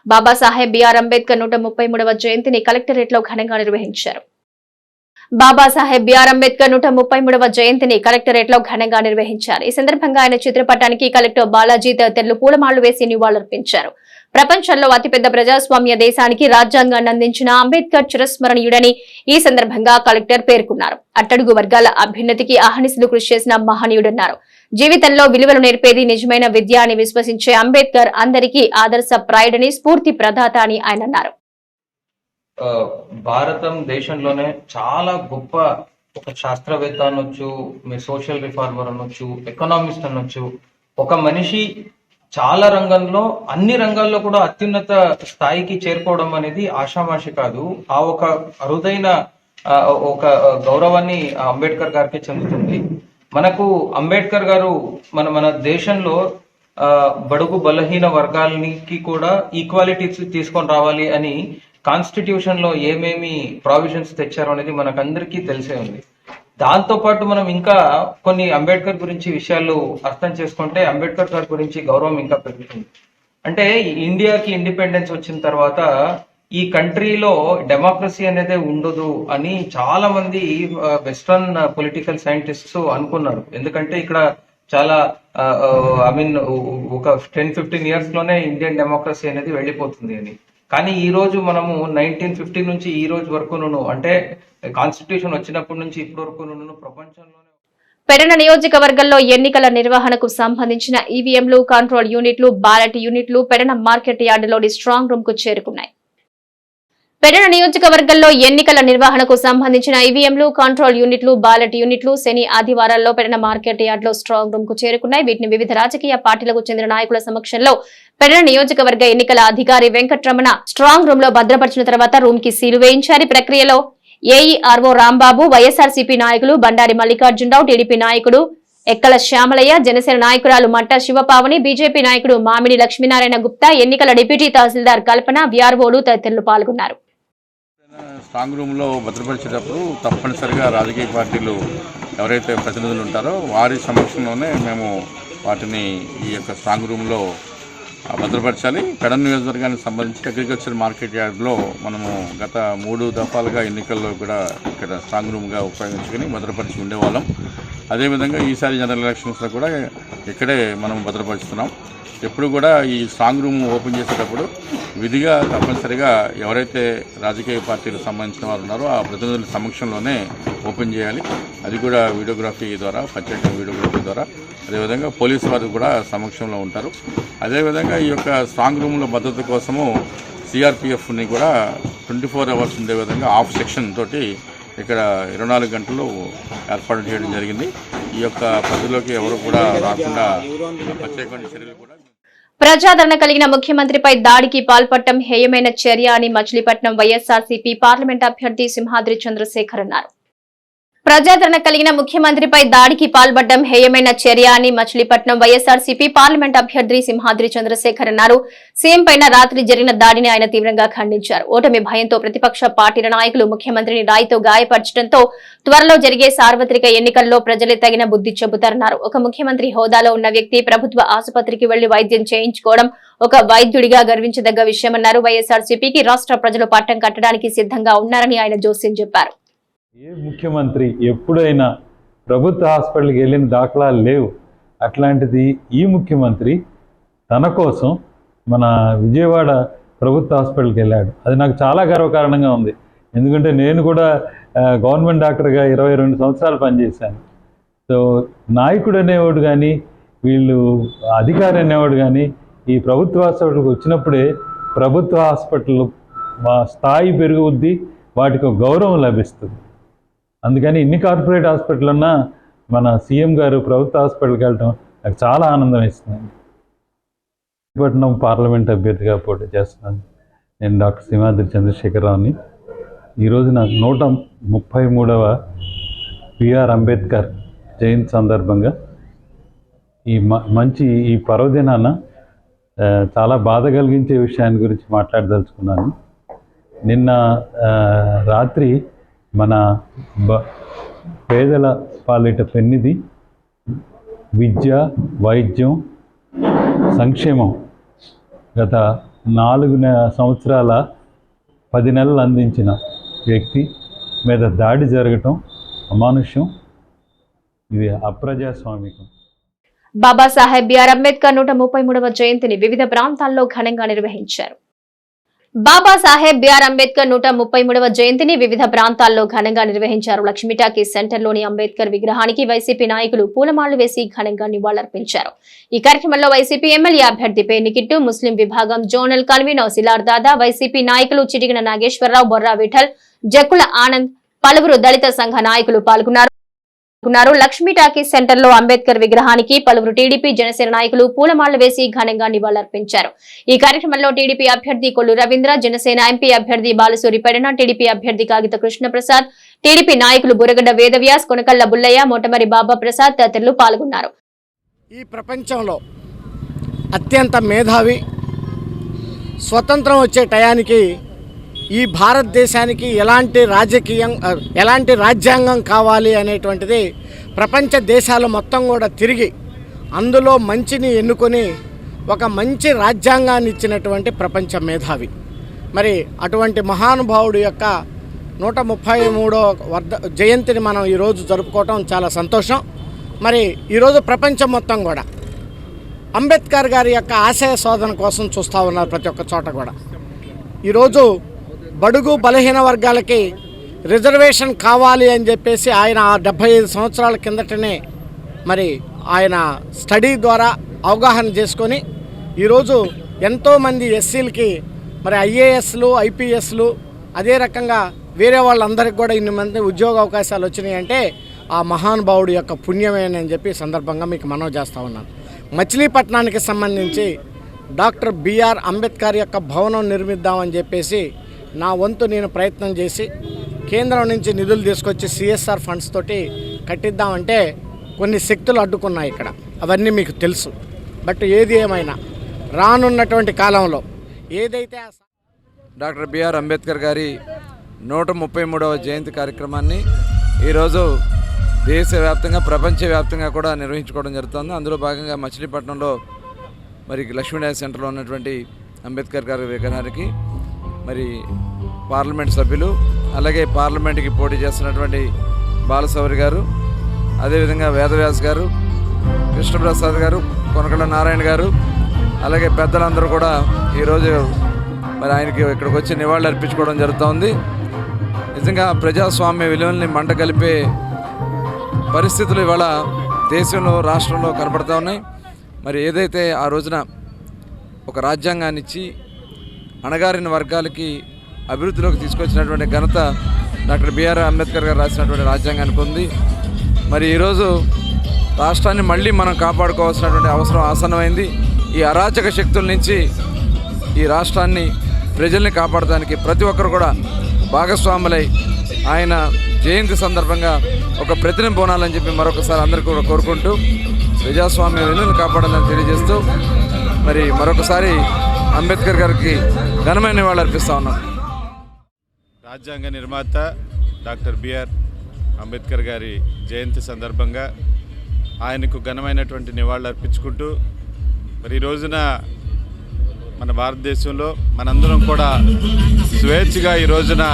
Babasaheb BR Ambedkar 133వ జయంతిని కలెక్టరేట్లో ఘనంగా నిర్వహించారు. బాబాసాహెబ్ బిఆర్ అంబేద్కర్ 133వ జయంతిని కలెక్టరేట్లో ఘనంగా నిర్వహించారు. ఈ సందర్భంగా ఆయన చిత్రపటానికి కలెక్టర్ బాలాజీ తదితరులు పూలమాలలు వేసి నివాళులర్పించారు. ప్రపంచంలో అతిపెద్ద ప్రజాస్వామ్య దేశానికి రాజ్యాంగాన్ని అందించిన అంబేద్కర్ చిరస్మరణీయుడని ఈ సందర్భంగా కలెక్టర్ పేర్కొన్నారు. అట్టడుగు వర్గాల అభ్యున్నతికి అహర్నిశలు కృషి చేసిన మహనీయుడన్నారు. జీవితంలో విలువలు నేర్పేది నిజమైన విద్య అని విశ్వసించే అంబేద్కర్ అందరికీ ఆదర్శప్రాయుడని, స్ఫూర్తి ప్రదాత అని ఆయన అన్నారు. భారతం దేశంలోనే చాలా గొప్ప ఒక శాస్త్రవేత్త అనొచ్చు, మీ సోషల్ రిఫార్మర్ అనొచ్చు, ఎకనామిస్ట్ అనొచ్చు. ఒక మనిషి చాలా రంగంలో, అన్ని రంగాల్లో కూడా అత్యున్నత స్థాయికి చేరుకోవడం అనేది ఆషామాషి కాదు. ఆ ఒక అరుదైన ఒక గౌరవాన్ని అంబేద్కర్ గారికి చెందుతుంది. మనకు అంబేద్కర్ గారు మన దేశంలో బడుగు బలహీన వర్గాలకి కూడా ఈక్వాలిటీ తీసుకొని రావాలి అని కాన్స్టిట్యూషన్ లో ఏమేమి ప్రావిజన్స్ తెచ్చారో అనేది మనకందరికీ తెలిసే ఉంది. దాంతో పాటు మనం ఇంకా కొన్ని అంబేద్కర్ గురించి విషయాలు అర్థం చేసుకుంటే అంబేద్కర్ గారి గురించి గౌరవం ఇంకా పెరుగుతుంది. అంటే ఇండియాకి ఇండిపెండెన్స్ వచ్చిన తర్వాత ఈ కంట్రీలో డెమోక్రసీ అనేది ఉండదు అని చాలా మంది వెస్ట్రన్ పొలిటికల్ సైంటిస్ట్స్ అనుకున్నారు. ఎందుకంటే ఇక్కడ చాలా ఒక 10-15 ఇయర్స్ లోనే ఇండియన్ డెమోక్రసీ అనేది వెళ్ళిపోతుంది అని. కానీ ఈ రోజు మనము 1950 నుంచి ఈ రోజు వరకు అంటే కాన్స్టిట్యూషన్ వచ్చినప్పటి నుంచి ఇప్పటి వరకు ప్రపంచంలోనే పెడన నియోజకవర్గంలో ఎన్నికల నిర్వహణకు సంబంధించిన ఈవీఎంలు, కంట్రోల్ యూనిట్లు, బ్యాలెట్ యూనిట్లు పెడన మార్కెట్ యార్డులోని స్ట్రాంగ్ రూమ్ కు చేరుకున్నాయి. పెడన నియోజకవర్గంలో ఎన్నికల నిర్వహణకు సంబంధించిన ఈవీఎంలు, కంట్రోల్ యూనిట్లు, బ్యాలెట్ యూనిట్లు శని ఆదివారాల్లో పెడన మార్కెట్ యార్డులో స్ట్రాంగ్ రూమ్ కు చేరుకున్నాయి. వీటిని వివిధ రాజకీయ పార్టీలకు చెందిన నాయకుల సమక్షంలో పెడన నియోజకవర్గ ఎన్నికల అధికారి వెంకట్రమణ స్ట్రాంగ్ రూమ్ లో భద్రపరిచిన తర్వాత రూమ్ కి సీలు వేయించారు. ప్రక్రియలో ఏఈఆర్ఓ రాంబాబు, వైఎస్ఆర్సీపీ నాయకులు బండారి మల్లికార్జునరావు, టీడీపీ నాయకుడు ఎక్కల శ్యామలయ్య, జనసేన నాయకురాలు మట్ట శివపావని, బీజేపీ నాయకుడు మామిడి లక్ష్మీనారాయణ గుప్తా, ఎన్నికల డిప్యూటీ తహసీల్దార్ కల్పన, విఆర్ఓలు తదితరులు పాల్గొన్నారు. స్ట్రాంగ్ రూమ్లో భద్రపరిచేటప్పుడు తప్పనిసరిగా రాజకీయ పార్టీలు ఎవరైతే ప్రతినిధులు ఉంటారో వారి సమక్షంలోనే మేము వాటిని ఈ యొక్క స్ట్రాంగ్ రూమ్లో భద్రపరచాలి. పెడన నియోజకవర్గానికి సంబంధించి అగ్రికల్చర్ మార్కెట్ యార్డ్లో మనము గత 3 దఫాలుగా ఎన్నికల్లో కూడా ఇక్కడ స్ట్రాంగ్ రూమ్గా ఉపయోగించుకొని భద్రపరిచి ఉండేవాళ్ళం. అదేవిధంగా ఈసారి జనరల్ ఎలక్షన్స్లో కూడా ఇక్కడే మనం భద్రపరుస్తున్నాం. ఎప్పుడు కూడా ఈ స్ట్రాంగ్ రూమ్ ఓపెన్ చేసేటప్పుడు విధిగా తప్పనిసరిగా ఎవరైతే రాజకీయ పార్టీలకు సంబంధించిన వారు ఉన్నారో ఆ ప్రతినిధుల సమక్షంలోనే ఓపెన్ చేయాలి. అది కూడా వీడియోగ్రఫీ ద్వారా, ప్రత్యేక వీడియోగ్రఫీ ద్వారా, అదేవిధంగా పోలీసు వారు కూడా సమక్షంలో ఉంటారు. అదేవిధంగా ఈ యొక్క స్ట్రాంగ్ రూమ్లో భద్రత కోసము సిఆర్పిఎఫ్ని కూడా 24 అవర్స్ ఉండే విధంగా ఆఫ్ సెక్షన్ తోటి ఇక్కడ 24 గంటలు ఏర్పాటు చేయడం జరిగింది. ఈ యొక్క పరిధిలోకి ఎవరు కూడా రాకుండా ప్రత్యేకమైన చర్యలు కూడా. ప్రజాదరణ కలిగిన ముఖ్యమంత్రిపై దాడికి పాల్పడటం హేయమైన చర్య అని మచిలీపట్నం వైఎస్ఆర్సీపీ పార్లమెంట్ అభ్యర్థి సింహాద్రి చంద్రశేఖర్ అన్నారు. ప్రజాదరణ కలిగిన ముఖ్యమంత్రిపై దాడికి పాల్పడడం హేయమైన చర్య అని మచిలీపట్నం వైఎస్ఆర్సీపీ పార్లమెంట్ అభ్యర్థి సింహాద్రి చంద్రశేఖర్ అన్నారు. సీఎం పైన రాత్రి జరిగిన దాడిని ఆయన తీవ్రంగా ఖండించారు. ఓటమి భయంతో ప్రతిపక్ష పార్టీల నాయకులు ముఖ్యమంత్రిని రాయితో గాయపరచడంతో త్వరలో జరిగే సార్వత్రిక ఎన్నికల్లో ప్రజలే తగిన బుద్ధి చెబుతారన్నారు. ఒక ముఖ్యమంత్రి హోదాలో ఉన్న వ్యక్తి ప్రభుత్వ ఆసుపత్రికి వెళ్లి వైద్యం చేయించుకోవడం ఒక వైద్యుడిగా గర్వించదగ్గ విషయమన్నారు. వైఎస్ఆర్సీపీకి రాష్ట్ర ప్రజలు పట్టం కట్టడానికి సిద్ధంగా ఉన్నారని ఆయన జోస్యం చెప్పారు. ఏ ముఖ్యమంత్రి ఎప్పుడైనా ప్రభుత్వ హాస్పిటల్కి వెళ్ళిన దాఖలాలు లేవు. అట్లాంటిది ఈ ముఖ్యమంత్రి తన కోసం మన విజయవాడ ప్రభుత్వ హాస్పిటల్కి వెళ్ళాడు. అది నాకు చాలా గర్వకారణంగా ఉంది. ఎందుకంటే నేను కూడా గవర్నమెంట్ డాక్టర్గా 22 సంవత్సరాలు పనిచేశాను. సో నాయకుడు అనేవాడు కానీ, వీళ్ళు అధికారి అనేవాడు కానీ ఈ ప్రభుత్వ హాస్పిటల్కి వచ్చినప్పుడే ప్రభుత్వ హాస్పిటల్ స్థాయి పెరుగుద్ది, వాటికి గౌరవం లభిస్తుంది. అందుకని ఇన్ని కార్పొరేట్ హాస్పిటల్ ఉన్నా మన సీఎం గారు ప్రభుత్వ హాస్పిటల్కి వెళ్ళటం నాకు చాలా ఆనందం ఇస్తుంది. విశాఖపట్నం పార్లమెంట్ అభ్యర్థిగా పోటీ చేస్తున్నాను. నేను డాక్టర్ సింహాద్రి చంద్రశేఖరరావుని. ఈరోజు నాకు 133వ బిఆర్ అంబేద్కర్ జయంతి సందర్భంగా ఈ పర్వదినాన చాలా బాధ కలిగించే విషయాన్ని గురించి మాట్లాడదలుచుకున్నాను. నిన్న రాత్రి మన పేదల పాలిట పెన్నిది విద్య, వైద్యం, సంక్షేమం గత 4 సంవత్సరాల 10 నెలలు అందించిన వ్యక్తి మీద దాడి జరగటం అమానుష్యం, ఇది అప్రజాస్వామికం. బాబాసాహెబ్ బిఆర్ అంబేద్కర్ 133వ జయంతిని వివిధ ప్రాంతాల్లో ఘనంగా నిర్వహించారు. బాబాసాహెబ్ బిఆర్ అంబేద్కర్ 133వ జయంతిని వివిధ ప్రాంతాల్లో ఘనంగా నిర్వహించారు. లక్ష్మీటాకీ సెంటర్లోని అంబేద్కర్ విగ్రహానికి వైసీపీ నాయకులు పూలమాలలు వేసి ఘనంగా నివాళులర్పించారు. ఈ కార్యక్రమంలో వైసీపీ ఎమ్మెల్యే అభ్యర్థి పేర్నికిట్టు, ముస్లిం విభాగం జోనల్ కన్వీనర్ సిలార్ దాదా, వైసీపీ నాయకులు చిటికిన నాగేశ్వరరావు, బొర్రా విఠల్, జక్కుల ఆనంద్, పలువురు దళిత సంఘ నాయకులు పాల్గొన్నారు. లక్ష్మీ సెంటర్ లో అంబేద్కర్ విగ్రహానికి పలువురు టీడీపీ, జనసేన నాయకులు పూలమాలలు వేసి ఘనంగా నివాళులర్పించారు. ఈ కార్యక్రమంలో టీడీపీ అభ్యర్థి కొల్లు రవీంద్ర, జనసేన ఎంపీ అభ్యర్థి బాలసూరి పెడన, టీడీపీ అభ్యర్థి కాగిత కృష్ణప్రసాద్, టీడీపీ నాయకులు బురగడ్డ వేదవ్యాస్, కొనకళ్ల బుల్లయ్య, మోటమరి బాబా ప్రసాద్ తదితరులు పాల్గొన్నారు. ఈ ప్రపంచంలో అత్యంత మేధావి, స్వతంత్రం వచ్చే టయానికి ఈ భారతదేశానికి ఎలాంటి రాజ్యాంగం కావాలి అనేటువంటిది ప్రపంచ దేశాలు మొత్తం కూడా తిరిగి అందులో మంచిని ఎన్నుకొని ఒక మంచి రాజ్యాంగాన్ని ఇచ్చినటువంటి ప్రపంచ మేధావి. మరి అటువంటి మహానుభావుడు యొక్క 133వ జయంతిని మనం ఈరోజు జరుపుకోవటం చాలా సంతోషం. మరి ఈరోజు ప్రపంచం మొత్తం కూడా అంబేద్కర్ గారి యొక్క ఆశయ శోధన కోసం చూస్తూ ఉన్నారు. ప్రతి ఒక్క చోట కూడా ఈరోజు బడుగు బలహీన వర్గాలకి రిజర్వేషన్ కావాలి అని చెప్పేసి ఆయన 75 సంవత్సరాల కిందటనే మరి ఆయన స్టడీ ద్వారా అవగాహన చేసుకొని ఈరోజు ఎంతోమంది ఎస్సీలకి మరి ఐఏఎస్లు, ఐపీఎస్లు, అదే రకంగా వేరే వాళ్ళందరికీ కూడా ఇన్ని మంది ఉద్యోగ అవకాశాలు వచ్చినాయి అంటే ఆ మహానుభావుడు యొక్క పుణ్యమేనని చెప్పి సందర్భంగా మీకు మనవి చేస్తూ ఉన్నాను. మచిలీపట్నానికి సంబంధించి డాక్టర్ బిఆర్ అంబేద్కర్ యొక్క భవనం నిర్మిద్దామని చెప్పేసి నా వంతు నేను ప్రయత్నం చేసి కేంద్రం నుంచి నిధులు తీసుకొచ్చి సిఎస్ఆర్ ఫండ్స్ తోటి కట్టిద్దామంటే కొన్ని శక్తులు అడ్డుకున్నాయి ఇక్కడ, అవన్నీ మీకు తెలుసు. బట్ ఏది ఏమైనా రానున్నటువంటి కాలంలో ఏదైతే డాక్టర్ బిఆర్ అంబేద్కర్ గారి 133వ జయంతి కార్యక్రమాన్ని ఈరోజు దేశవ్యాప్తంగా, ప్రపంచవ్యాప్తంగా కూడా నిర్వహించుకోవడం జరుగుతుంది. అందులో భాగంగా మచిలీపట్నంలో మరి లక్ష్మీనారాయణ సెంటర్లో ఉన్నటువంటి అంబేద్కర్ గారి విగ్రహానికి మరి పార్లమెంట్ సభ్యులు, అలాగే పార్లమెంట్కి పోటీ చేస్తున్నటువంటి బాలసౌరి గారు, అదేవిధంగా వేదవ్యాస్ గారు, కృష్ణప్రసాద్ గారు, కొనకళ్ళ నారాయణ గారు, అలాగే పెద్దలందరూ కూడా ఈరోజు మరి ఆయనకి ఇక్కడికి వచ్చి నివాళులు అర్పించుకోవడం జరుగుతోంది. నిజంగా ప్రజాస్వామ్య విలువల్ని మంట కలిపే పరిస్థితులు ఇవాళ దేశంలో, రాష్ట్రంలో కనపడతా ఉన్నాయి. మరి ఏదైతే ఆ రోజున ఒక రాజ్యాంగాన్ని ఇచ్చి అణగారిన వర్గాలకి అభివృద్ధిలోకి తీసుకొచ్చినటువంటి ఘనత డాక్టర్ బిఆర్ అంబేద్కర్ గారు రాసినటువంటి రాజ్యాంగానికి ఉంది. మరి ఈరోజు రాష్ట్రాన్ని మళ్ళీ మనం కాపాడుకోవాల్సినటువంటి అవసరం ఆసన్నమైంది. ఈ అరాచక శక్తుల నుంచి ఈ రాష్ట్రాన్ని, ప్రజల్ని కాపాడడానికి ప్రతి ఒక్కరు కూడా భాగస్వాములై ఆయన జయంతి సందర్భంగా ఒక ప్రతిని పోనాలని చెప్పి మరొకసారి అందరికీ కూడా కోరుకుంటూ ప్రజాస్వామ్య విలువలను కాపాడాలని తెలియజేస్తూ మరి మరొకసారి అంబేద్కర్ గారికి ఘనమైన నివాళులు అర్పిస్తూ ఉన్నాం. రాజ్యాంగ నిర్మాత డాక్టర్ బిఆర్ అంబేద్కర్ గారి జయంతి సందర్భంగా ఆయనకు ఘనమైనటువంటి నివాళులు అర్పించుకుంటూ మరి ఈ రోజున మన భారతదేశంలో మనందరం కూడా స్వేచ్ఛగా ఈ రోజున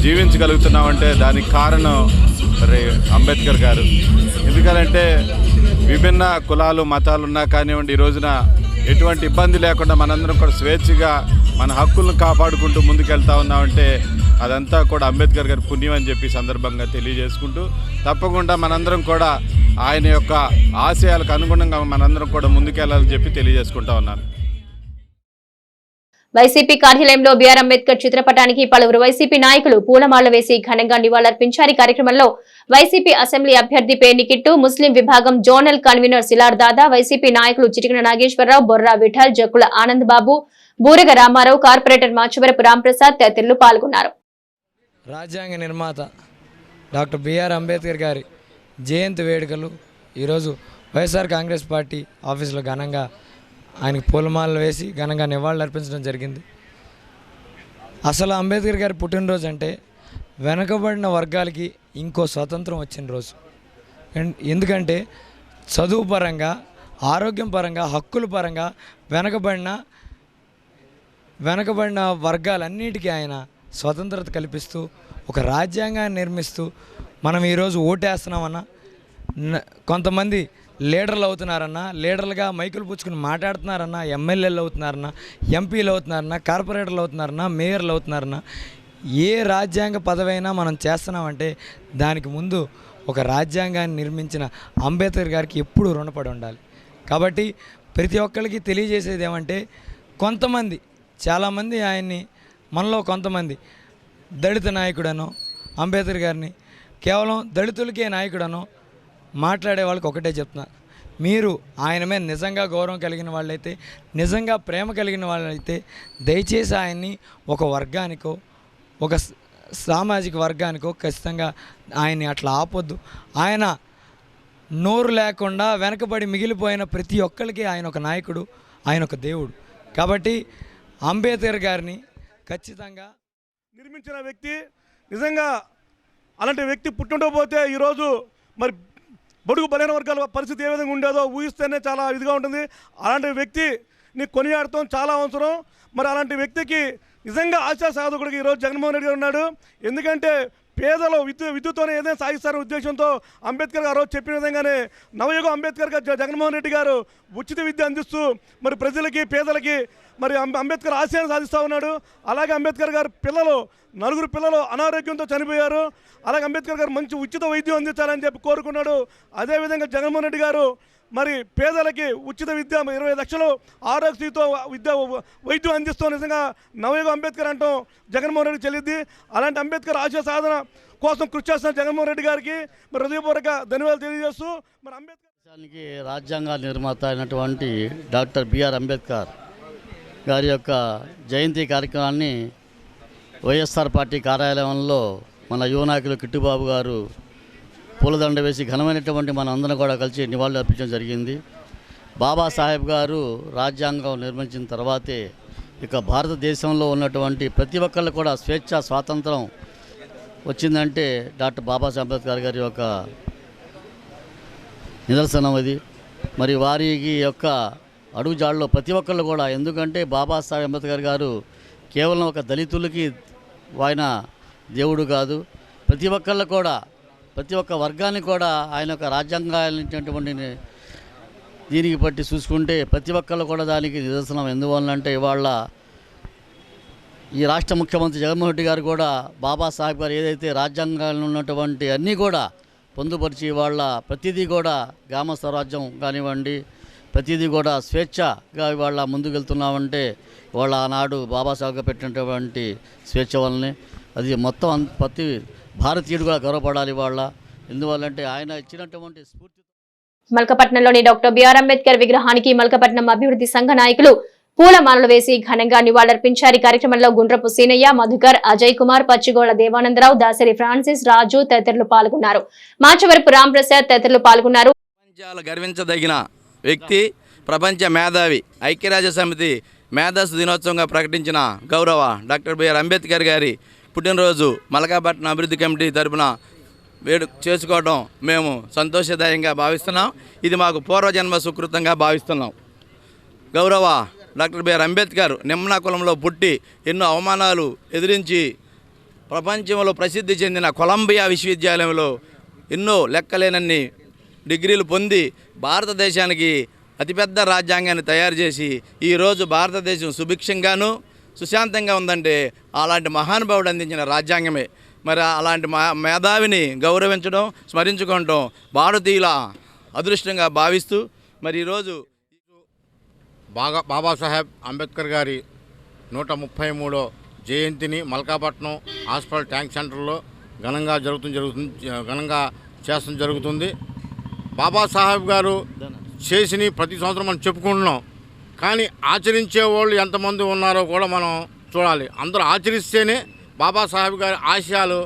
జీవించగలుగుతున్నామంటే దానికి కారణం మరి అంబేద్కర్ గారు. ఎందుకంటే విభిన్న కులాలు, మతాలు ఉన్నా కానివ్వండి, ఈ రోజున ఎటువంటి ఇబ్బంది లేకుండా మనందరం కూడా స్వేచ్ఛగా మన హక్కులను కాపాడుకుంటూ ముందుకెళ్తా ఉన్నామంటే అదంతా కూడా అంబేద్కర్ గారి పుణ్యం అని చెప్పి సందర్భంగా తెలియజేసుకుంటూ తప్పకుండా మనందరం కూడా ఆయన యొక్క ఆశయాలకు అనుగుణంగా మనందరం కూడా ముందుకెళ్లాలని చెప్పి తెలియజేసుకుంటా ఉన్నాను. వైసీపీ కార్యాలయంలో బిఆర్ అంబేద్కర్ చిత్రపటానికి పలువురు వైసీపీ నాయకులు పూలమాల వేసి ఘనంగా నివాళులర్పించారు. ఈ కార్యక్రమంలో వైసీపీ అసెంబ్లీ అభ్యర్థి పేర్నికిట్టు, ముస్లిం విభాగం జోనల్ కన్వీనర్ సిలార్ దాదా, వైసీపీ నాయకులు చిటికిన నాగేశ్వరరావు, బొర్రా విఠల్, జక్కుల ఆనంద్ బాబు, బూరగ రామారావు, కార్పొరేటర్ మాచవరపు రాంప్రసాద్ తదితరులు పాల్గొన్నారు. రాజ్యాంగ నిర్మాత డాక్టర్ బిఆర్ అంబేద్కర్ గారి జయంతి వేడుకలు ఈరోజు వైఎస్ఆర్ కాంగ్రెస్ పార్టీ ఆఫీసులో ఘనంగా ఆయనకు పూలమాలలు వేసి ఘనంగా నివాళులు అర్పించడం జరిగింది. అసలు అంబేద్కర్ గారి పుట్టినరోజు అంటే వెనకబడిన వర్గాలకి ఇంకో స్వతంత్రం వచ్చిన రోజు. ఎందుకంటే చదువు పరంగా, ఆరోగ్యం పరంగా, హక్కుల పరంగా వెనకబడిన వెనకబడిన వర్గాలన్నిటికీ ఆయన స్వతంత్రత కల్పిస్తూ ఒక రాజ్యాంగాన్ని నిర్మిస్తూ మనం ఈరోజు ఓటేస్తున్నామన్నా కొంతమంది లీడర్లు అవుతున్నారన్నా, లీడర్లుగా మైకులు పుచ్చుకుని మాట్లాడుతున్నారన్నా, ఎమ్మెల్యేలు అవుతున్నారన్నా, ఎంపీలు అవుతున్నారన్నా, కార్పొరేటర్లు అవుతున్నారన్నా, మేయర్లు అవుతున్నారన్నా, ఏ రాజ్యాంగ పదవైనా మనం చేస్తున్నామంటే దానికి ముందు ఒక రాజ్యాంగాన్ని నిర్మించిన అంబేద్కర్ గారికి ఎప్పుడూ రుణపడి ఉండాలి. కాబట్టి ప్రతి ఒక్కరికి తెలియజేసేది ఏమంటే, కొంతమంది చాలామంది ఆయన్ని మనలో కొంతమంది దళిత నాయకుడనో అంబేద్కర్ గారిని కేవలం దళితులకే నాయకుడనో మాట్లాడే వాళ్ళకి ఒకటే చెప్తున్నా, మీరు ఆయన మీద నిజంగా గౌరవం కలిగిన వాళ్ళైతే, నిజంగా ప్రేమ కలిగిన వాళ్ళైతే దయచేసి ఆయన్ని ఒక వర్గానికో ఒక సామాజిక వర్గానికో ఖచ్చితంగా ఆయన్ని అట్లా ఆపొద్దు. ఆయన నోరు లేకుండా వెనకబడి మిగిలిపోయిన ప్రతి ఒక్కరికి ఆయన ఒక నాయకుడు, ఆయన ఒక దేవుడు. కాబట్టి అంబేద్కర్ గారిని ఖచ్చితంగా నిర్మించిన వ్యక్తి, నిజంగా అలాంటి వ్యక్తి పుట్టుండకపోతే ఈరోజు మరి బడుగు బలైన వర్గాల పరిస్థితి ఏ విధంగా ఉండేదో ఊహిస్తేనే చాలా ఇదిగా ఉంటుంది. అలాంటి వ్యక్తిని కొనియాడటం చాలా అవసరం. మరి అలాంటి వ్యక్తికి నిజంగా ఆశా సాధకుడికి ఈరోజు జగన్మోహన్ రెడ్డి గారు ఉన్నాడు. ఎందుకంటే పేదలు విద్యుత్తోనే ఏదైనా సాగిస్తారనే ఉద్దేశంతో అంబేద్కర్ గారు చెప్పిన విధంగానే నవయుగ అంబేద్కర్ గారు జగన్మోహన్ రెడ్డి గారు ఉచిత విద్య అందిస్తూ మరి ప్రజలకి పేదలకి మరి అంబేద్కర్ ఆశయాన్ని సాధిస్తూ ఉన్నాడు. అలాగే అంబేద్కర్ గారు నలుగురు పిల్లలు అనారోగ్యంతో చనిపోయారు. అలాగే అంబేద్కర్ గారు మంచి ఉచిత వైద్యం అందించాలని చెప్పి కోరుకున్నాడు. అదేవిధంగా జగన్మోహన్ రెడ్డి గారు మరి పేదలకి ఉచిత విద్య 20 లక్షలు ఆరోగ్యశ్రీతో వైద్యం అందిస్తూ నిజంగా నవయుగ అంబేద్కర్ అంటాం జగన్మోహన్ రెడ్డి చెల్లిద్ది. అలాంటి అంబేద్కర్ ఆశయ సాధన కోసం కృషి చేస్తున్న జగన్మోహన్ రెడ్డి గారికి మరి హృదయపూర్వక ధన్యవాదాలు తెలియజేస్తూ మరి దేశానికి రాజ్యాంగ నిర్మాత అయినటువంటి డాక్టర్ బిఆర్ అంబేద్కర్ గారి యొక్క జయంతి కార్యక్రమాన్ని వైఎస్ఆర్ పార్టీ కార్యాలయంలో మన యువ నాయకులు కిట్టుబాబు గారు పూలదండ వేసి ఘనమైనటువంటి మన అందరం కూడా కలిసి నివాళులు అర్పించడం జరిగింది. బాబాసాహెబ్ గారు రాజ్యాంగం నిర్మించిన తర్వాతే ఇక భారతదేశంలో ఉన్నటువంటి ప్రతి ఒక్కళ్ళు కూడా స్వేచ్ఛ స్వాతంత్రం వచ్చిందంటే డాక్టర్ బాబాసాహెబ్ అంబేద్కర్ గారి యొక్క నిదర్శనం అది. మరి వారికి యొక్క అడుగుజాడలో ప్రతి ఒక్కళ్ళు కూడా, ఎందుకంటే బాబాసాహెబ్ అంబేద్కర్ గారు కేవలం ఒక దళితులకి ఆయన దేవుడు కాదు, ప్రతి ఒక్కళ్ళు కూడా ప్రతి ఒక్క వర్గాన్ని కూడా ఆయన యొక్క రాజ్యాంగాలటువంటి దీనికి బట్టి చూసుకుంటే ప్రతి ఒక్కళ్ళు కూడా దానికి నిదర్శనం. ఎందువల్లంటే ఇవాళ ఈ రాష్ట్ర ముఖ్యమంత్రి జగన్మోహన్ రెడ్డి గారు కూడా బాబాసాహెబ్ గారు ఏదైతే రాజ్యాంగాల్లో ఉన్నటువంటి అన్నీ కూడా పొందుపరిచి ఇవాళ ప్రతిదీ కూడా గ్రామ స్వరాజ్యం కానివ్వండి, ప్రతిదీ కూడా స్వేచ్ఛగా ఇవాళ ముందుకెళ్తున్నామంటే ఇవాళ ఆనాడు బాబాసాహెబ్ గారు పెట్టినటువంటి స్వేచ్ఛ వల్లనే. అది మొత్తం ప్రతి భారతీయుడు కూడా గౌరవపడాలి ఇవాళ. ఎందువల్లంటే ఆయన ఇచ్చినటువంటి స్ఫూర్తి. మల్కపట్నంలోని డాక్టర్ బిఆర్ అంబేద్కర్ విగ్రహానికి మల్కపట్నం అభివృద్ధి సంఘ నాయకులు పూలమాలలు వేసి ఘనంగా నివాళులర్పించారు. ఈ కార్యక్రమంలో గుండ్రపు సీనయ్య, మధుకర్, అజయ్ కుమార్, పచ్చిగోళ్ల దేవానందరావు, దాసరి ఫ్రాన్సిస్, రాజు తదితరులు పాల్గొన్నారు. మాచవరపు రాంప్రసాద్ తదితరులు పాల్గొన్నారు. గర్వించదగిన వ్యక్తి, ప్రపంచ మేధావి, ఐక్యరాజ్యసమితి మేధస్సు దినోత్సవంగా ప్రకటించిన గౌరవ డాక్టర్ బిఆర్ అంబేద్కర్ గారి పుట్టినరోజు మల్కాపట్నం అభివృద్ధి కమిటీ తరపున చేసుకోవడం మేము సంతోషదాయంగా భావిస్తున్నాం. ఇది మాకు పూర్వజన్మ సుకృతంగా భావిస్తున్నాం. గౌరవ డాక్టర్ బిఆర్ అంబేద్కర్ నిమ్న కులంలో పుట్టి ఎన్నో అవమానాలు ఎదిరించి ప్రపంచంలో ప్రసిద్ధి చెందిన కొలంబియా విశ్వవిద్యాలయంలో ఎన్నో లెక్కలేనన్ని డిగ్రీలు పొంది భారతదేశానికి అతిపెద్ద రాజ్యాంగాన్ని తయారు చేసి ఈరోజు భారతదేశం సుభిక్షంగాను సుశాంతంగా ఉందంటే అలాంటి మహానుభావుడు అందించిన రాజ్యాంగమే. మరి అలాంటి మేధావిని గౌరవించడం, స్మరించుకోవడం భారతీయుల అదృష్టంగా భావిస్తూ మరి ఈరోజు బాబాసాహెబ్ అంబేద్కర్ గారి 133వ జయంతిని మల్కాపట్నం హాస్పిటల్ ట్యాంక్ సెంటర్లో ఘనంగా చేస్తడం జరుగుతుంది. బాబాసాహెబ్ గారు చేసి ప్రతి సంవత్సరం మనం చెప్పుకుంటున్నాం, కానీ ఆచరించే వాళ్ళు ఎంతమంది ఉన్నారో కూడా మనం చూడాలి. అందరూ ఆచరిస్తేనే బాబాసాహెబ్ గారి ఆశయాలు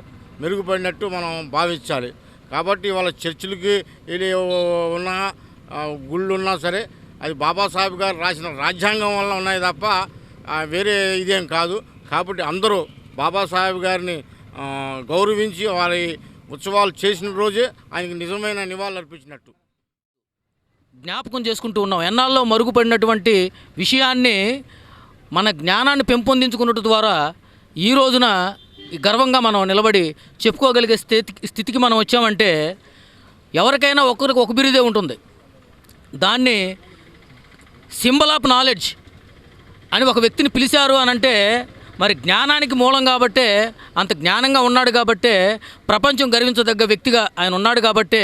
మెరుగుపడినట్టు మనం భావించాలి. కాబట్టి వాళ్ళ చర్చిలకి ఉన్న గుళ్ళు ఉన్నా సరే అది బాబాసాహెబ్ గారు రాసిన రాజ్యాంగం వల్ల ఉన్నాయి తప్ప వేరే ఇదేం కాదు. కాబట్టి అందరూ బాబాసాహెబ్ గారిని గౌరవించి వారి ఉత్సవాలు చేసిన రోజే ఆయనకి నిజమైన నివాళులు అర్పించినట్టు జ్ఞాపకం చేసుకుంటూ ఉన్నాం. ఎన్నాళ్ళలో మరుగుపడినటువంటి విషయాన్ని మన జ్ఞానాన్ని పెంపొందించుకున్నట్టు ద్వారా ఈ రోజున గర్వంగా మనం నిలబడి చెప్పుకోగలిగే స్థితికి మనం వచ్చామంటే ఎవరికైనా ఒక్కరికి ఒక బిరుదే ఉంటుంది. దాన్ని సింబల్ ఆఫ్ నాలెడ్జ్ అని ఒక వ్యక్తిని పిలిచారు అని అంటే మరి జ్ఞానానికి మూలం కాబట్టే, అంత జ్ఞానంగా ఉన్నాడు కాబట్టే, ప్రపంచం గర్వించదగ్గ వ్యక్తిగా ఆయన ఉన్నాడు కాబట్టే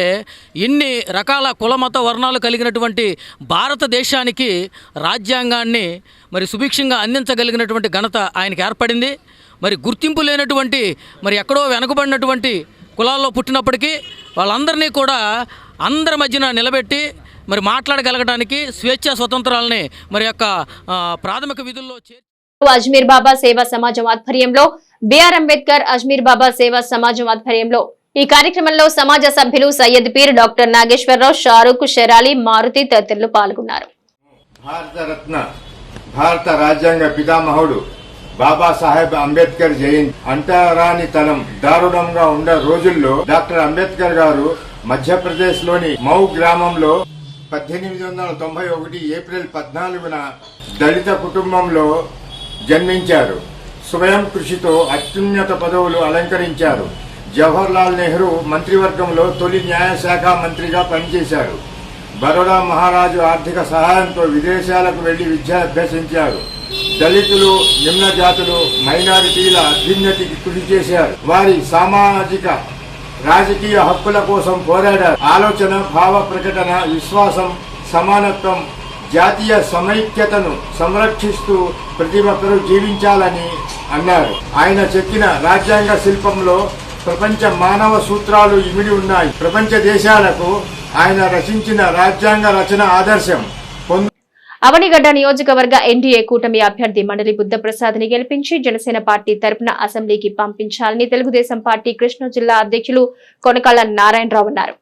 ఇన్ని రకాల కుల మత వర్ణాలు కలిగినటువంటి భారతదేశానికి రాజ్యాంగాన్ని మరి సుభిక్షంగా అందించగలిగినటువంటి ఘనత ఆయనకి ఏర్పడింది. మరి గుర్తింపు లేనటువంటి మరి ఎక్కడో వెనుకబడినటువంటి కులాల్లో పుట్టినప్పటికీ వాళ్ళందరినీ కూడా అందరి మధ్యన నిలబెట్టి మరి మాట్లాడగలగడానికి స్వేచ్ఛా స్వతంత్రాలని మరి యొక్క ప్రాథమిక విధుల్లో అజ్మీర్ బాబా సేవా సమాజం ఆధ్వర్యంలో బిఆర్ అంబేద్కర్ అజ్మీర్ బాబా సేవా సమాజం ఆధ్వర్యంలో ఈ కార్యక్రమంలో సమాజ సభ్యులు సయ్యద్ పీర్, డాక్టర్ నాగేశ్వరరావు, షారూక్, షెరాలి, మారుతి తదితరులు పాల్గొన్నారు. భారతరత్న భారత రాజ్యాంగ పితామహుడు బాబాసాహెబ్ అంబేద్కర్ జయంతి అంటరానితనం దారుణంగా ఉన్న రోజుల్లో డాక్టర్ అంబేద్కర్ గారు మధ్యప్రదేశ్ లోని మౌ గ్రామంలో 1891 ఏప్రిల్ 14న దళిత కుటుంబంలో జన్మించారు. స్వయం కృషితో అత్యున్నత పదవులు అలంకరించారు. జవహర్లాల్ నెహ్రూ మంత్రివర్గంలో తొలి న్యాయశాఖ మంత్రిగా పనిచేశారు. బరోడా మహారాజు ఆర్థిక సహాయంతో విదేశాలకు వెళ్లి విద్య అభ్యసించారు. దళితులు, నిమ్న జాతులు, మైనారిటీల అభ్యున్నతికి కృషి చేశారు. వారి సామాజిక రాజకీయ హక్కుల కోసం పోరాడారు. ఆలోచన, భావ ప్రకటన, విశ్వాసం, సమానత్వం, జాతీయ సమైక్యతను సంరక్షిస్తూ ప్రతి ఒక్కరూ జీవించాలని అన్నారు. ఆయన చెక్కిన రాజ్యాంగ శిల్పంలో ప్రపంచ మానవ సూత్రాలు ఇమిడి ఉన్నాయి. ప్రపంచ దేశాలకు ఆయన రచించిన రాజ్యాంగ రచన ఆదర్శం. అవనిగడ్డ నియోజకవర్గ ఎన్డీఏ కూటమి అభ్యర్థి మండలి బుద్ధప్రసాద్ ని గెలిపించి జనసేన పార్టీ తరపున అసెంబ్లీకి పంపించాలని తెలుగుదేశం పార్టీ కృష్ణా జిల్లా అధ్యక్షులు కొనకళ్ళ నారాయణరావు అన్నారు.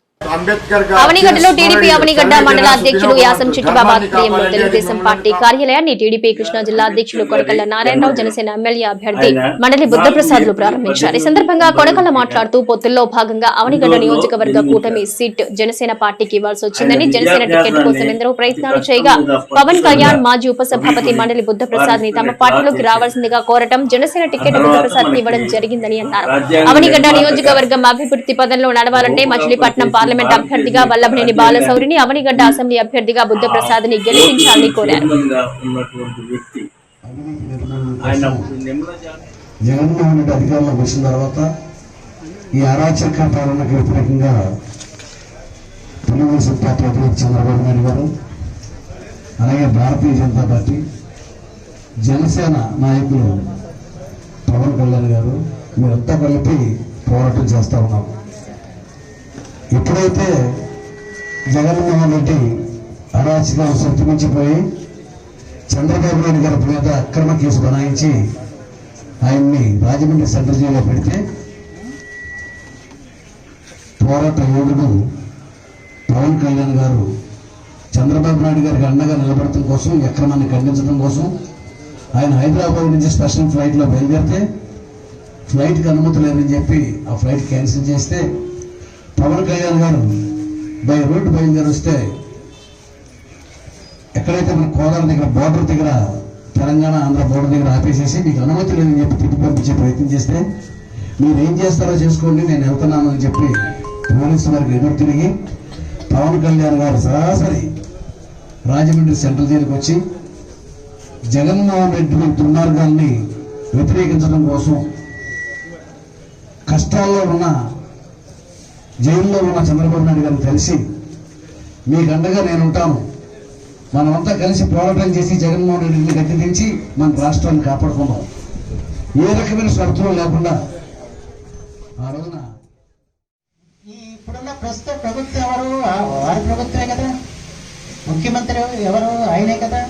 అవనిగడ్డలో టీడీపీ అవనిగడ్డ మండల అధ్యక్షులు యాసం చిట్టిబాబు ఆధ్వర్యంలో తెలుగుదేశం పార్టీ కార్యాలయాన్ని టీడీపీ కృష్ణా జిల్లా అధ్యక్షులు కొనకళ్ళ నారాయణరావు, జనసేన ఎమ్మెల్యే అభ్యర్థి మండలి బుద్ధప్రసాద్ లు ప్రారంభించారు. ఈ సందర్భంగా కొనకళ్ళ మాట్లాడుతూ పొత్తుల్లో భాగంగా అవనిగడ్డ నియోజకవర్గ కూటమి సీట్ జనసేన పార్టీకి ఇవ్వాల్సి వచ్చిందని, జనసేన టికెట్ కోసం ఎందరో ప్రయత్నాలు చేయగా పవన్ కళ్యాణ్ మాజీ ఉపసభాపతి మండలి బుద్ధప్రసాద్ ని తమ పార్టీలోకి రావాల్సిందిగా కోరటం, జనసేన టికెట్ బుద్ధప్రసాద్ కి ఇవ్వడం జరిగిందని అన్నారు. అవనిగడ్డ నియోజకవర్గం అభివృద్ధి పదంలో నడవాలంటే మచిలీపట్నం పార్లమెంట్ అభ్యర్థిగా వల్లభనేని బాలశౌరిని, అవనిగడ్డ అసెంబ్లీ అభ్యర్థిగా బుద్ధప్రసాద్ ని గెలిపించాలని కోరారు. జగన్మోహన్ రెడ్డి అధికారంలోకి వచ్చిన తర్వాత ఈ అరాచక పాలనకు వ్యతిరేకంగా తెలుగుదేశం పార్టీ అధినేత చంద్రబాబు నాయుడు గారు, అలాగే భారతీయ జనతా పార్టీ, జనసేన నాయకులు పవన్ కళ్యాణ్ గారు మీరంతా కలిపి పోరాటం చేస్తా ఉన్నాం. ఎప్పుడైతే జగన్మోహన్ రెడ్డి అరాచకం శక్తిమించిపోయి చంద్రబాబు నాయుడు గారి మీద అక్రమ కేసు బనాయించి ఆయన్ని రాజమండ్రి సెంట్రల్ జైల్లో పెడితే పోరాట యోధుడు పవన్ కళ్యాణ్ గారు చంద్రబాబు నాయుడు గారికి అండగా నిలబడటం కోసం, ఈ అక్రమాన్ని ఖండించడం కోసం ఆయన హైదరాబాద్ నుంచి స్పెషల్ ఫ్లైట్లో బయలుదేరితే ఫ్లైట్కి అనుమతి లేదని చెప్పి ఆ ఫ్లైట్ క్యాన్సిల్ చేస్తే పవన్ కళ్యాణ్ గారు బై రోడ్డు బయలుదేరి వస్తే ఎక్కడైతే మన కోదాల దగ్గర బోర్డర్ దగ్గర తెలంగాణ ఆంధ్ర బోర్డర్ దగ్గర ఆపేసేసి మీకు అనుమతి లేదని చెప్పి తిప్పి పంపించే ప్రయత్నం చేస్తే మీరు ఏం చేస్తారో చేసుకోండి, నేను వెళ్తున్నాను అని చెప్పి పోలీసు వారికి ఎదురు తిరిగి పవన్ కళ్యాణ్ గారు సరాసరి రాజమండ్రి సెంట్రల్ జైలుకి వచ్చి జగన్మోహన్ రెడ్డి దుర్మార్గాల్ని వ్యతిరేకించడం కోసం కష్టాల్లో ఉన్న జైల్లో ఉన్న చంద్రబాబు నాయుడు గారిని కలిసి మీకు అండగా నేను ఉంటాను, మనమంతా కలిసి పోరాటం చేసి జగన్మోహన్ రెడ్డిని గట్టి దించి మన రాష్ట్రాన్ని కాపాడుకున్నాం. ఏ రకమైన షరతులు లేకుండా ఆ రోజున ఇప్పుడున్న ప్రస్తుత ప్రభుత్వం ఎవరు? వారి ప్రభుత్వమే కదా. ముఖ్యమంత్రి ఎవరు? ఆయనే కదా.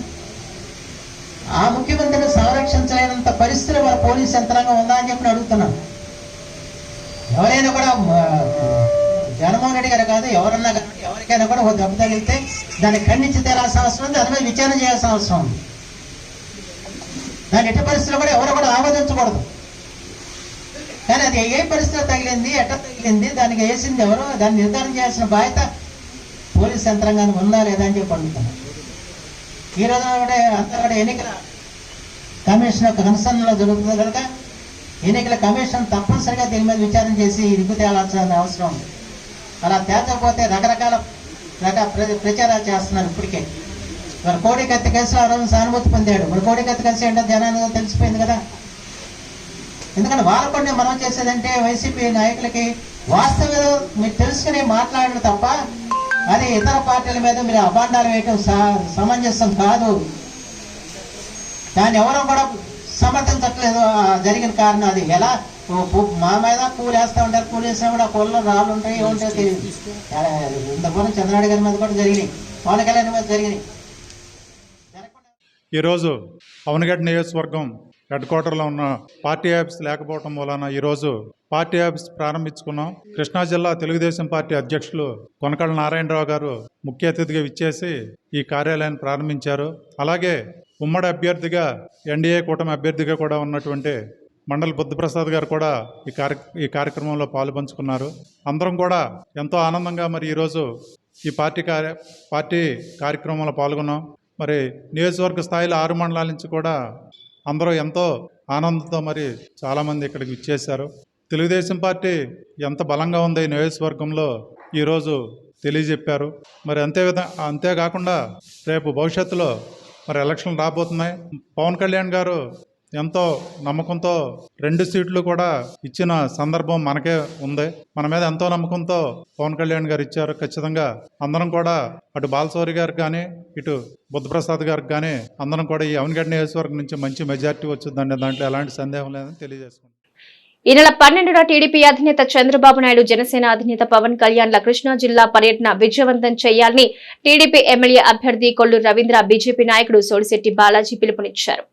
ఆ ముఖ్యమంత్రిని సంరక్షించలేనంత పరిస్థితి వాళ్ళ పోలీస్ యంత్రాంగం ఉందా అని చెప్పి అడుగుతున్నాను. ఎవరైనా కూడా జగన్మోహన్ రెడ్డి గారు కాదు, ఎవరన్నా కానీ ఎవరికైనా కూడా ఒక దెబ్బ తగిలితే దాన్ని ఖండించి తీరాల్సిన అవసరం ఉంది, దాని మీద విచారణ చేయాల్సిన అవసరం ఉంది. దాని ఎట్టి పరిస్థితుల్లో కూడా ఎవరు కూడా ఆమోదించకూడదు. కానీ అది ఏ పరిస్థితిలో తగిలింది, ఎట్లా తగిలింది, దానికి వేసింది ఎవరు, దాన్ని నిర్ధారణ చేయాల్సిన బాధ్యత పోలీస్ యంత్రాంగానికి ఉందా లేదా అని చెప్పి అడుగుతున్నాను. ఈరోజు కూడా అంతా కూడా ఎన్నికల కమిషన్ యొక్క కన్సర్న్లో జరుగుతుంది కనుక ఎన్నికల కమిషన్ తప్పనిసరిగా దీని మీద విచారణ చేసి నిగ్గు తేలాల్సిన అవసరం ఉంది. అలా తేల్చకపోతే రకరకాల ప్రచారాలు చేస్తున్నారు. ఇప్పటికే మరి కోడికత్తి కేసులో ఆ రోజు సానుభూతి పొందాడు. మరి కోడికత్తి కేసు ఏంటో జనానికి తెలిసిపోయింది కదా. ఎందుకంటే వాళ్ళ కొన్ని మనం చేసేదంటే వైసీపీ నాయకులకి వాస్తవం మీరు తెలుసుకుని మాట్లాడడం తప్ప అది ఇతర పార్టీల మీద మీరు అభాండాలు వేయటం సమంజసం కాదు. దాన్ని ఎవరో కూడా సమర్థించట్లేదు. జరిగిన కారణం అది. ఎలా మా మీద పూలు వేస్తూ ఉంటారు, పూలు వేసినా కూడా పూలలో రాళ్ళు ఉంటాయి, ఏముంటాయో తెలియదు. ఇంతకుముందు చంద్రబాబు గారి మీద కూడా జరిగినాయి, పవన్ కళ్యాణ్ మీద జరిగినాయి. ఈరోజు అవనగడ్డ నియోజకవర్గం హెడ్ క్వార్టర్లో ఉన్న పార్టీ ఆఫీస్ లేకపోవడం వలన ఈరోజు పార్టీ ఆఫీస్ ప్రారంభించుకున్నాం. కృష్ణా జిల్లా తెలుగుదేశం పార్టీ అధ్యక్షులు కొనకళ్ళ నారాయణరావు గారు ముఖ్య అతిథిగా విచ్చేసి ఈ కార్యాలయాన్ని ప్రారంభించారు. అలాగే ఉమ్మడి అభ్యర్థిగా ఎన్డీఏ కూటమి అభ్యర్థిగా కూడా ఉన్నటువంటి మండలి బుద్ధప్రసాద్ గారు కూడా ఈ కార్యక్రమంలో పాలుపంచుకున్నారు. అందరం కూడా ఎంతో ఆనందంగా మరి ఈరోజు ఈ పార్టీ కార్యక్రమంలో పాల్గొన్నాం. మరి నియోజకవర్గ స్థాయిలో 6 మండలాల నుంచి కూడా అందరూ ఎంతో ఆనందంతో మరి చాలామంది ఇక్కడికి విచ్చేశారు. తెలుగుదేశం పార్టీ ఎంత బలంగా ఉంది ఈ నియోజకవర్గంలో ఈరోజు తెలియజెప్పారు. మరి అంతేకాకుండా రేపు భవిష్యత్తులో మరి ఎలక్షన్లు రాబోతున్నాయి. పవన్ కళ్యాణ్ గారు ఎంతో నమ్మకంతో 2 సీట్లు కూడా ఇచ్చిన సందర్భం మనకే ఉంది. మన మీద ఎంతో నమ్మకంతో పవన్ కళ్యాణ్ గారు ఇచ్చారు. ఖచ్చితంగా అందరం కూడా అటు బాలశౌరి గారికి కానీ ఇటు బుద్ధప్రసాద్ గారికి కానీ అందరం కూడా ఈ అవనగడ్డ నియోజకవర్గం నుంచి మంచి మెజార్టీ వచ్చిందండి. దాంట్లో ఎలాంటి సందేహం లేదని తెలియజేసుకుంటాం. ఈ నెల 12న టీడీపీ అధినేత చంద్రబాబు నాయుడు, జనసేన అధినేత పవన్ కళ్యాణ్ల కృష్ణా జిల్లా పర్యటన విజయవంతం చేయాలని టీడీపీ ఎమ్మెల్యే అభ్యర్థి కొల్లు రవీంద్ర, బీజేపీ నాయకుడు సోడిశెట్టి బాలాజీ పిలుపునిచ్చారు.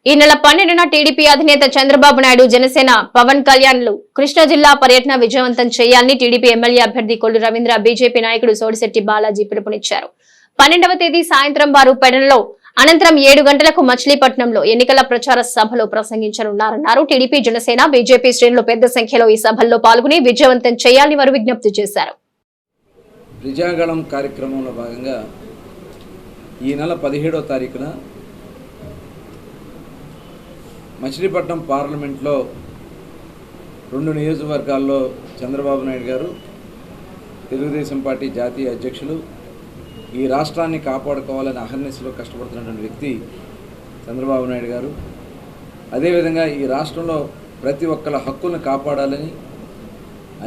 ఈ నెల 12న టీడీపీ అధినేత చంద్రబాబు నాయుడు, జనసేన పవన్ కళ్యాణ్లు కృష్ణా జిల్లా పర్యటన విజయవంతం చేయాలని టీడీపీ ఎమ్మెల్యే అభ్యర్థి కొల్లు రవీంద్ర, బీజేపీ నాయకుడు సోడిశెట్టి బాలాజీ పిలుపునిచ్చారు. 12వ తేదీ సాయంత్రం వారు పెడనలో, అనంతరం 7 గంటలకు మచిలీపట్నంలో ఎన్నికల ప్రచార సభలో ప్రసంగించనున్నారన్నారు. టీడీపీ, జనసేన, బీజేపీ శ్రేణులు పెద్ద సంఖ్యలో ఈ సభల్లో పాల్గొని విజయవంతం చేయాలని వారు విజ్ఞప్తి చేశారు. ప్రజాగళం కార్యక్రమంలో భాగంగా ఈ నెల 17వ తారీఖున మచిలీపట్నం పార్లమెంట్లో 2 నియోజకవర్గాల్లో చంద్రబాబు నాయుడు గారు, తెలుగుదేశం పార్టీ జాతీయ అధ్యక్షులు, ఈ రాష్ట్రాన్ని కాపాడుకోవాలని అహర్నిశలో కష్టపడుతున్నటువంటి వ్యక్తి చంద్రబాబు నాయుడు గారు, అదేవిధంగా ఈ రాష్ట్రంలో ప్రతి ఒక్కళ్ళ హక్కులను కాపాడాలని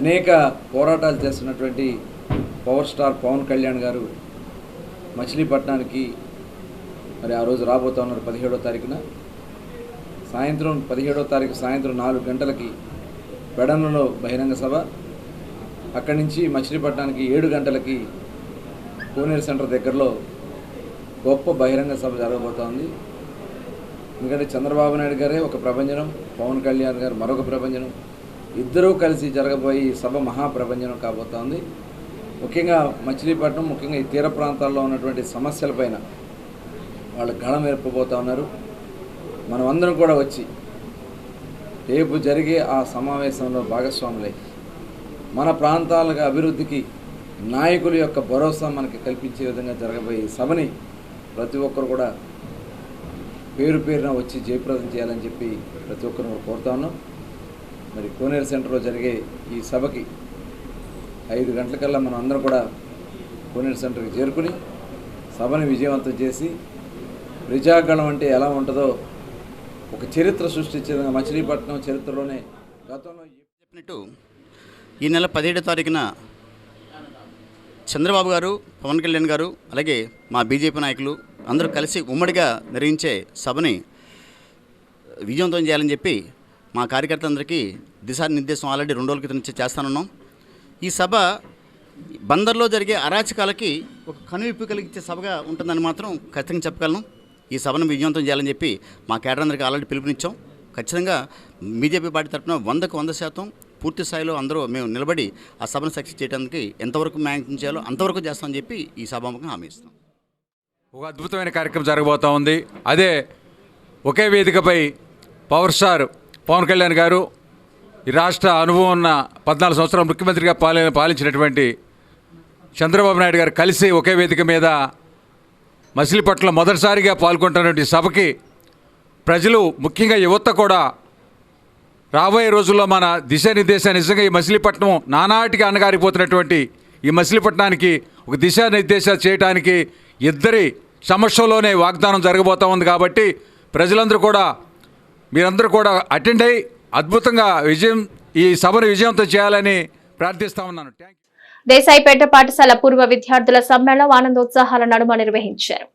అనేక పోరాటాలు చేస్తున్నటువంటి పవర్ స్టార్ పవన్ కళ్యాణ్ గారు మచిలీపట్నానికి మరి ఆ రోజు రాబోతా ఉన్నారు. 17వ తారీఖున సాయంత్రం 17వ తారీఖు సాయంత్రం 4 గంటలకి పెడనలో బహిరంగ సభ, అక్కడి నుంచి మచిలీపట్నానికి 7 గంటలకి కోనేరు సెంటర్ దగ్గరలో గొప్ప బహిరంగ సభ జరగబోతోంది. ఎందుకంటే చంద్రబాబు నాయుడు గారే ఒక ప్రభంజనం, పవన్ కళ్యాణ్ గారు మరొక ప్రభంజనం, ఇద్దరూ కలిసి జరగబోయే ఈ సభ మహాప్రభంజనం కాబోతోంది. ముఖ్యంగా మచిలీపట్నం, ముఖ్యంగా ఈ తీర ప్రాంతాల్లో ఉన్నటువంటి సమస్యలపైన వాళ్ళు గళం ఏర్పబోతూ ఉన్నారు. మనం అందరం కూడా వచ్చి రేపు జరిగే ఆ సమావేశంలో భాగస్వాములై మన ప్రాంతాల అభివృద్ధికి నాయకుల యొక్క భరోసా మనకి కల్పించే విధంగా జరగబోయే సభని ప్రతి ఒక్కరు కూడా పేరున వచ్చి జయప్రదం చేయాలని చెప్పి ప్రతి ఒక్కరు కోరుతా ఉన్నాం. మరి కోనేరు సెంటర్లో జరిగే ఈ సభకి 5 గంటలకల్లా మనం అందరం కూడా కోనేరు సెంటర్కి చేరుకుని సభని విజయవంతం చేసి ప్రజాగళం అంటే ఎలా ఉంటుందో ఒక చరిత్ర సృష్టించే విధంగా మచిలీపట్నం చరిత్రలోనే గతంలో చెప్పినట్టు ఈ నెల 17వ తారీఖున చంద్రబాబు గారు, పవన్ కళ్యాణ్ గారు, అలాగే మా బీజేపీ నాయకులు అందరూ కలిసి ఉమ్మడిగా నిర్వహించే సభని విజయవంతం చేయాలని చెప్పి మా కార్యకర్తలందరికీ దిశానిర్దేశం ఆల్రెడీ 2 రోజుల క్రితం నుంచి చేస్తానున్నాం. ఈ సభ బందర్లో జరిగే అరాచకాలకి ఒక కనువిప్పు కలిగించే సభగా ఉంటుందని మాత్రం ఖచ్చితంగా చెప్పగలను. ఈ సభను విజయవంతం చేయాలని చెప్పి మా కేడర్ అందరికీ ఆల్రెడీ పిలుపునిచ్చాం. ఖచ్చితంగా బీజేపీ పార్టీ తరఫున 100కు 100% పూర్తి స్థాయిలో అందరూ మేము నిలబడి ఆ సభను సక్సెస్ చేయడానికి ఎంతవరకు మ్యాక్సిమం చేయాలో అంతవరకు చేస్తామని చెప్పి ఈ సభాముఖంగా హామీ ఇస్తాం. ఒక అద్భుతమైన కార్యక్రమం జరగబోతూ ఉంది. అదే ఒకే వేదికపై పవర్ స్టార్ పవన్ కళ్యాణ్ గారు, ఈ రాష్ట్ర అనుభవం ఉన్న 14 సంవత్సరాలు ముఖ్యమంత్రిగా పాలించినటువంటి చంద్రబాబు నాయుడు గారు కలిసి ఒకే వేదిక మీద మచిలీపట్నంలో మొదటిసారిగా పాల్గొంటున్నటువంటి సభకి ప్రజలు ముఖ్యంగా యువత కూడా రాబోయే రోజుల్లో మన దిశానిర్దేశాన్ని నిజంగా ఈ మచిలీపట్నం నానాటికి అన్నగారిపోతున్నటువంటి ఈ మచిలీపట్నానికి ఒక దిశానిర్దేశాలు చేయడానికి ఇద్దరి సమస్యలోనే వాగ్దానం జరగబోతూ ఉంది. కాబట్టి ప్రజలందరూ కూడా మీరందరూ కూడా అటెండ్ అయ్యి అద్భుతంగా ఈ సభను విజయవంతం చేయాలని ప్రార్థిస్తా ఉన్నాను. దేశాయిపేట పాఠశాల పూర్వ విద్యార్థుల సమ్మేళనం ఆనందోత్సాహాల నడుమ నిర్వహించారు.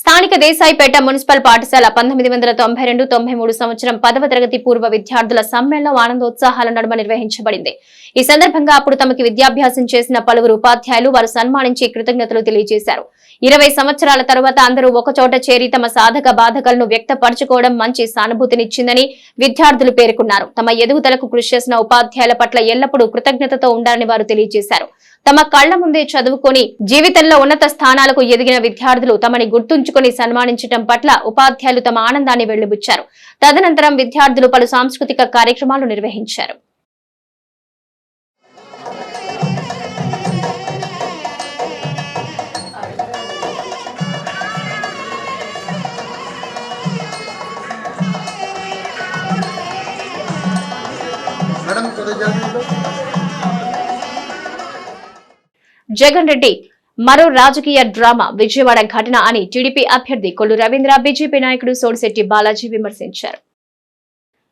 స్థానిక దేశాయిపేట మున్సిపల్ పాఠశాల 1992-93 సంవత్సరం 10వ తరగతి పూర్వ విద్యార్థుల సమ్మేళనం ఆనందోత్సాహాల నడుమ నిర్వహించబడింది. ఈ సందర్భంగా అప్పుడు తమకి విద్యాభ్యాసం చేసిన పలువురు ఉపాధ్యాయులు వారు సన్మానించి కృతజ్ఞతలు తెలియజేశారు. 20 సంవత్సరాల తరువాత అందరూ ఒకచోట చేరి తమ సాధక బాధకలను వ్యక్తపరచుకోవడం మంచి సానుభూతినిచ్చిందని విద్యార్థులు పేర్కొన్నారు. తమ ఎదుగుదలకు కృషి చేసిన ఉపాధ్యాయుల పట్ల ఎల్లప్పుడూ కృతజ్ఞతతో ఉండాలని వారు తెలియజేశారు. తమ కళ్ల ముందే చదువుకొని జీవితంలో ఉన్నత స్థానాలకు ఎదిగిన విద్యార్థులు తమని గుర్తుంచుకొని సన్మానించడం పట్ల ఉపాధ్యాయులు తమ ఆనందాన్ని వెళ్లిబుచ్చారు. తదనంతరం విద్యార్థులు పలు సాంస్కృతిక కార్యక్రమాలు నిర్వహించారు. జగన్ రెడ్డి మరో రాజకీయ డ్రామా విజయవాడ ఘటన అని టీడీపీ అభ్యర్థి కొల్లు రవీంద్ర బీజేపీ నాయకుడు సోడిశెట్టి బాలాజీ విమర్శించారు.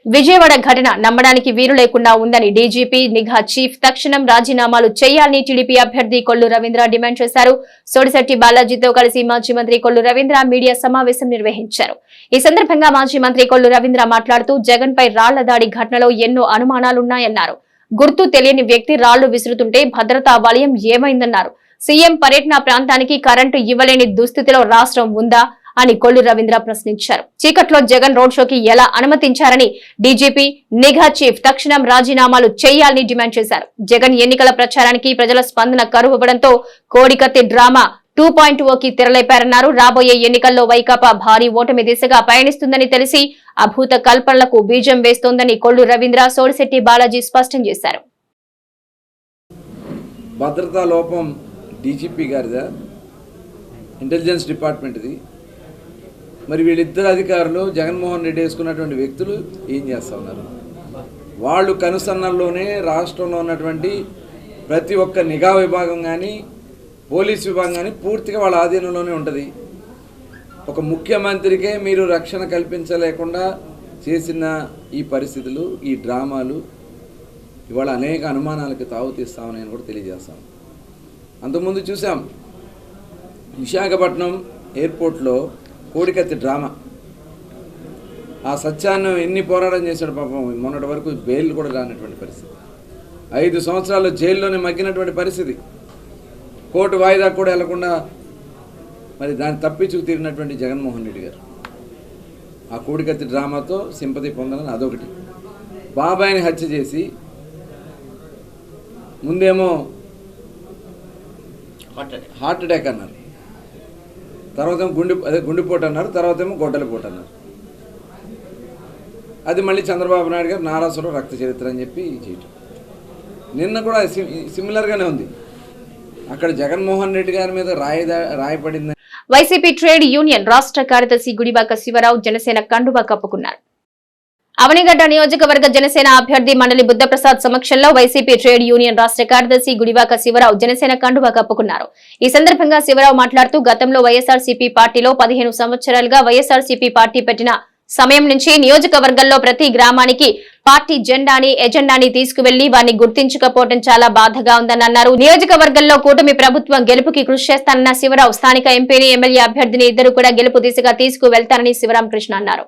విజయవాడ ఘటన నమ్మడానికి వీలు లేకుండా ఉందని డీజీపీ నిఘా చీఫ్ తక్షణం రాజీనామాలు చేయాలని టీడీపీ అభ్యర్థి కొల్లు రవీంద్ర డిమాండ్ చేశారు. సోడిశెట్టి బాలాజీతో కలిసి మాజీ మంత్రి కొల్లు రవీంద్ర మీడియా సమావేశం నిర్వహించారు. ఈ సందర్భంగా మాజీ మంత్రి కొల్లు రవీంద్ర మాట్లాడుతూ జగన్ పై రాళ్ల దాడి ఘటనలో ఎన్నో అనుమానాలున్నాయన్నారు. గుర్తు తెలియని వ్యక్తి రాళ్లు విసురుతుంటే భద్రతా వలయం ఏమైందన్నారు. సీఎం పర్యటన ప్రాంతానికి కరెంటు ఇవ్వలేని దుస్థితిలో రాష్ట్రం ఉందా అని కొల్లు రవీంద్ర ప్రశ్నించారు. చీకట్లో జగన్ రోడ్ షోకి ఎలా అనుమతించారని డీజీపీ నిఘా చీఫ్ తక్షణం రాజీనామాలు చేయాలని డిమాండ్ చేశారు. జగన్ ఎన్నికల ప్రచారానికి ప్రజల స్పందన కరువవడంతో కోడికత్తి డ్రామా 2.0కి తెరలేపారన్నారు. రాబోయే ఎన్నికల్లో వైకాపా భారీ ఓటమి దిశగా పయనిస్తుందని తెలిసి అభూత కల్పనలకు బీజం వేస్తోందని కొల్లు రవీంద్ర సోడిశెట్టి బాలాజీ స్పష్టం చేశారు. భద్రతా లోపం డీజీపీ గారిదా, ఇంటెలిజెన్స్ డిపార్ట్మెంట్ది. మరి వీళ్ళిద్దరు అధికారులు జగన్మోహన్ రెడ్డి వేసుకున్నటువంటి వ్యక్తులు ఏం చేస్తూ ఉన్నారు? వాళ్ళు కనుసన్నల్లోనే రాష్ట్రంలో ఉన్నటువంటి ప్రతి ఒక్క నిఘా విభాగం కానీ పోలీస్ విభాగం కానీ పూర్తిగా వాళ్ళ ఆధీనంలోనే ఉంటుంది. ఒక ముఖ్యమంత్రికే మీరు రక్షణ కల్పించలేకుండా చేసిన ఈ పరిస్థితులు, ఈ డ్రామాలు ఇవాళ అనేక అనుమానాలకు తావుతీస్తామని నేను కూడా తెలియజేస్తాను. అంతకుముందు చూసాం విశాఖపట్నం ఎయిర్పోర్ట్లో కోడికత్తి డ్రామా. ఆ సత్యాన్ని ఎన్ని పోరాటం చేశాడు పాపం. మొన్నటి వరకు బెయిల్ కూడా రానటువంటి పరిస్థితి, 5 సంవత్సరాలు జైల్లోనే మగ్గినటువంటి పరిస్థితి, కోర్టు వాయిదా కూడా వెళ్లకుండా మరి దాన్ని తప్పించుకు తీరినటువంటి జగన్మోహన్ రెడ్డి గారు ఆ కోడికత్తి డ్రామాతో సింపతి పొందాలని అదొకటి. బాబాయిని హత్య చేసి ముందేమో హార్ట్ అటాక్ అన్నారు, తర్వాత ఏమో గుండెపోటు అన్నారు, తర్వాత ఏమో గొడ్డలిపోటు అన్నారు. అది మళ్ళీ చంద్రబాబు నాయుడు గారు నారాసురం రక్త చరిత్ర అని చెప్పి చేయటం. నిన్న కూడా సిమిలర్గానే ఉంది. అక్కడ జగన్మోహన్ రెడ్డి గారి మీద రాయపడింది. వైసీపీ ట్రేడ్ యూనియన్ రాష్ట్ర కార్యదర్శి గుడివాక శివరావు జనసేన కండువా కప్పుకున్నారు. అవనిగడ్డ నియోజకవర్గ జనసేన అభ్యర్థి మండలి బుద్ధప్రసాద్ సమక్షంలో వైసీపీ ట్రేడ్ యూనియన్ రాష్ట్ర కార్యదర్శి గుడివాక శివరావు జనసేన కండువా కప్పుకున్నారు. ఈ సందర్భంగా శివరావు మాట్లాడుతూ గతంలో వైఎస్ఆర్సీపీ పార్టీలో 15 సంవత్సరాలుగా వైఎస్ఆర్సీపీ పార్టీ పెట్టిన సమయం నుంచి నియోజకవర్గంలో ప్రతి గ్రామానికి పార్టీ జెండాని ఎజెండాని తీసుకువెళ్లి వారిని గుర్తించకపోవడం చాలా బాధగా ఉందని అన్నారు. నియోజకవర్గంలో కూటమి ప్రభుత్వం గెలుపుకి కృషి చేస్తానన్న శివరావు స్థానిక ఎంపీని ఎమ్మెల్యే అభ్యర్థిని ఇద్దరు కూడా గెలుపు దిశగా తీసుకువెళ్తారని శివరామకృష్ణ అన్నారు.